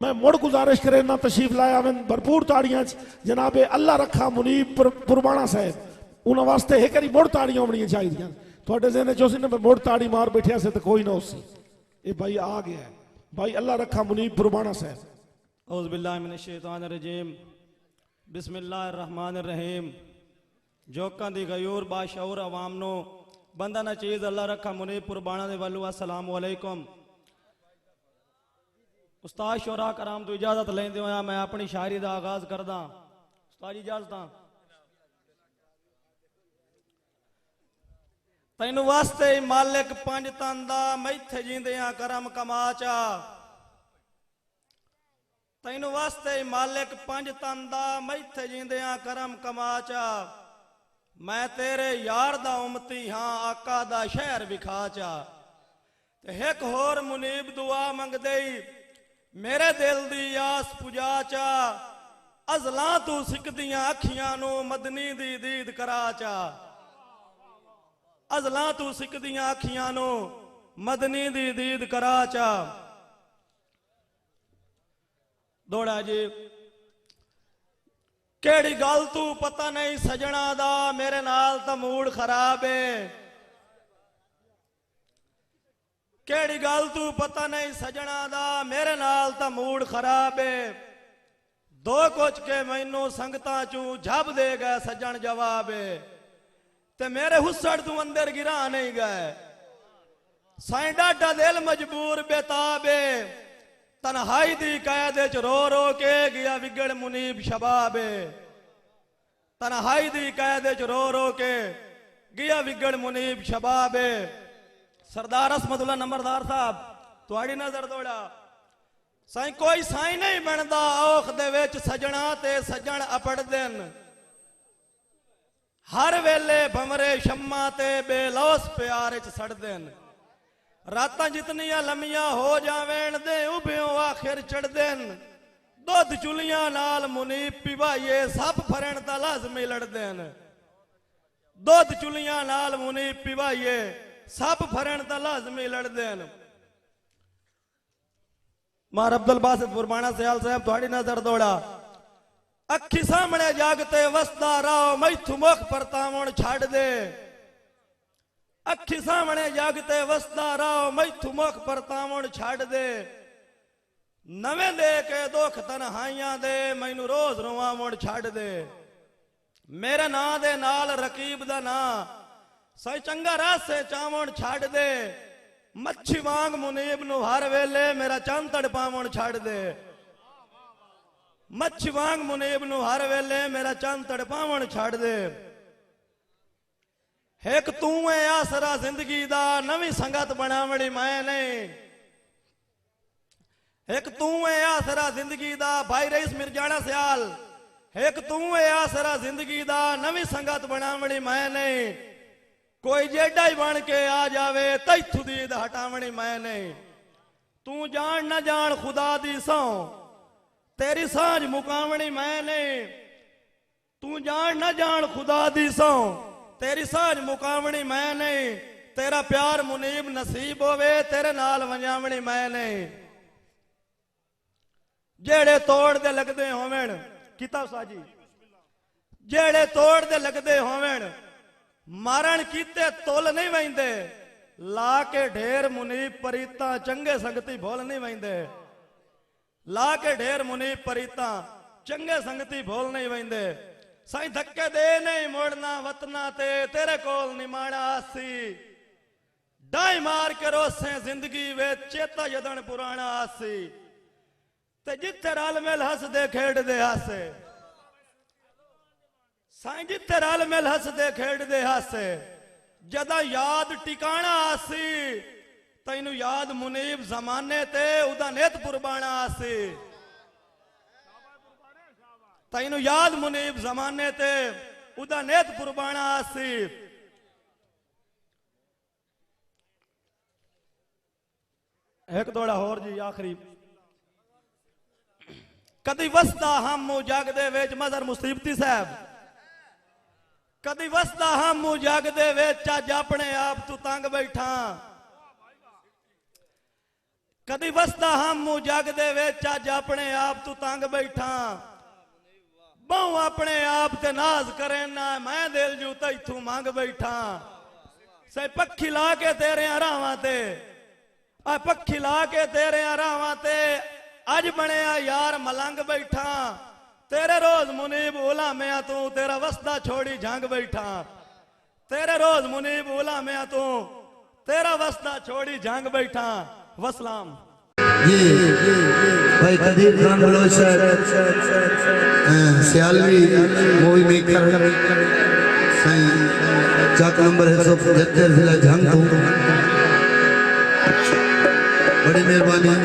मैं मुड़ गुजारिश करे ना तशरीफ लाया मैं भरपूर ताड़ियां जनाबे अल्लाह रखा मुनीब पुरबाणा साहब उन्होंने वास्ते एक बारी मुड़ ताड़ियां होनी चाहिए थोड़े जहन चौसी ने मुड़ ताड़ी मार बैठे से तो कोई ना उसी ये भाई आ गया है भाई अल्लाह रखा मुनीब पुरबाणा साहब औज़ु बिल्लाहि मिनश शैतानिर रजीम बिस्मिल्लाहिर रहमानिर रहीम जोकां दी गयूर बाशऊर अवाम नो बंदा ना चीज अल्लाह रखा मुनीब पुरबाणा दे वल्लू अस्सलाम वालेकुम। उस्ताद शोरा कराम तो इजाजत लेंदे होया मैं अपनी शायरी का आगाज करदा। उस्ताद जी इजाजत तैनू वास्ते मालिक पंज तंदा मैथे जींदियां करम कमाचा तैनू वास्ते मालिक पंज तंदा मैथे जींदियां करम कमाचा मैं तेरे यार दा उमती हाँ आका दा शहर विखाचा एक होर मुनीब दुआ मंगदे मेरे दिल दी आस पुजाचा अजलां तू सिकदियां अखियां नू मदनी दी दीद कराचा अजलां तू सिकदियां अखियां नू मदनी दी दीद कराचा। दौड़ा जी केड़ी गल तू पता नहीं सजना दा मेरे नाल तां मूड खराब है केड़ी गल तू पता नहीं सजना दा मेरे नाल तां मूड खराब है दो कुछ के मैनू संगतां चू झब दे गए सजन जवाब है ते मेरे हुस्सड़ तू अंदर गिरा नहीं गए साईं डाडा दिल मजबूर बेताब है तन्हाई दी कैद च रो रो के गया विगड़ मुनीब शबाब है तन्हाई दी कैद च रो रो के गया विगड़ मुनीब शबाब है। सरदार असमतुल्ला नंबरदार साहब तुहाड़ी नजर दौड़ा साईं कोई साईं नहीं बनता औख दे विच सजना ते सजन अपड़ दिन हर वेले भमरे शम्मा ते बेलौस प्यार च सड़ दिन रातां जितनियां लम्मियां हो जावेन दे उभ्यों आखिर चढ़ दिन दुध चुलियां नाल मुनीब पिवाइए सब फरण दा लाजमी लड़ दिन दुध चुलियां नाल मुनीब पिवाइए सब फरण दा लाजमी लड़ देन। मार अब्दुल बासित पुरबाणा सयाल साहब तुहाड़ी नजर दौड़ा अखी सामने जागते वसदा राव मैथू मुख परतावण छड़ दे अखी सामने जागते वसदा राव मैथू मुख परतावण छड़ दे नवे दे के दुख तन्हाइयां दे मैनू रोज रोवावण छड़ दे मेरे नां दे नाल रकीब दा नां साईं चंगा रासे चावण छड़ दे मच्छी वांग मुनीब नू हर वेले मेरा चंद तड़पावण छड़ दे मच्छी वांग मुनीब नू हर वेले मेरा चंद तड़पावण छड़ दे एक तू है आसरा जिंदगी दा नवी संगत बनावणी मैं नहीं एक तू है आसरा जिंदगी दा भाई रईस मिर्जाना सयाल एक तू है आसरा जिंदगी दा नवी संगत बनावणी मैं नहीं कोई जेडा ही बन के आ जावे तैथू दीद हटावनी मैं नहीं तू जान न जान खुदा दी सौ तेरी सांझ मुकावनी मैं नहीं तू जान न जान खुदा दी सौ तेरी सांझ मुकावनी मैं नहीं तेरा प्यार मुनीब नसीब होवे तेरे नाल वंजावनी मैं नहीं जेड़े तोड़ दे लगदे होवेन किताब साजी जेड़े तोड़ दे लगदे होवेन मारण कीते तोल नहीं वहिंदे ला के ढेर मुनीब परीता चंगे संगती भोल नहीं वहिंदे ला के ढेर मुनीब परीता चंगे संगती भोल नहीं वहिंदे साईं धक्के दे नहीं मोड़ना वतना ते तेरे कोल निमाणा आसी डाई मार के रोसे जिंदगी वे चेता यदन पुराना आसी ते जिथे रल मिल हस दे खेड़ दे हासे साईं जिथे रल मिल हस दे खेड़ दे हासे जदा याद टिकाणा आसी तैनू याद मुनीब जमाने ते उदा नेत पुरबाणा आसी तैनू याद मुनीब जमाने ते उदा नेत पुरबाणा आसी। एक दौड़ा होर जी आखिरी कदी वसदा हम जागदे वेच मजर मुसीबती साहब कदी वसदा हम जागदे वेच अज अपने आप तू तंग बैठा कदी वसदा हम मुंह जग दे विच अज अपने आप तू तंग बैठा बहु अपने आप ते नाज करे ना मैं दिल जू तैथू मंग बैठा सही पक्षी ला के तेरे रावां ते आ पक्षी ला के तेरे रावां ते अज बनया यार मलंग बैठा तेरे रोज मुनीब उलामिया तू तेरा वसदा छोड़ी जंग बैठा तेरे रोज मुनीब उलामिया तू तेरा वसदा छोड़ी जंग बैठा वसलाम। ये भाई कदीर खान बलोच सियालवी मूवी मेकर सही चाक नंबर 175 जिला जंग तो बड़ी मेहरबानी।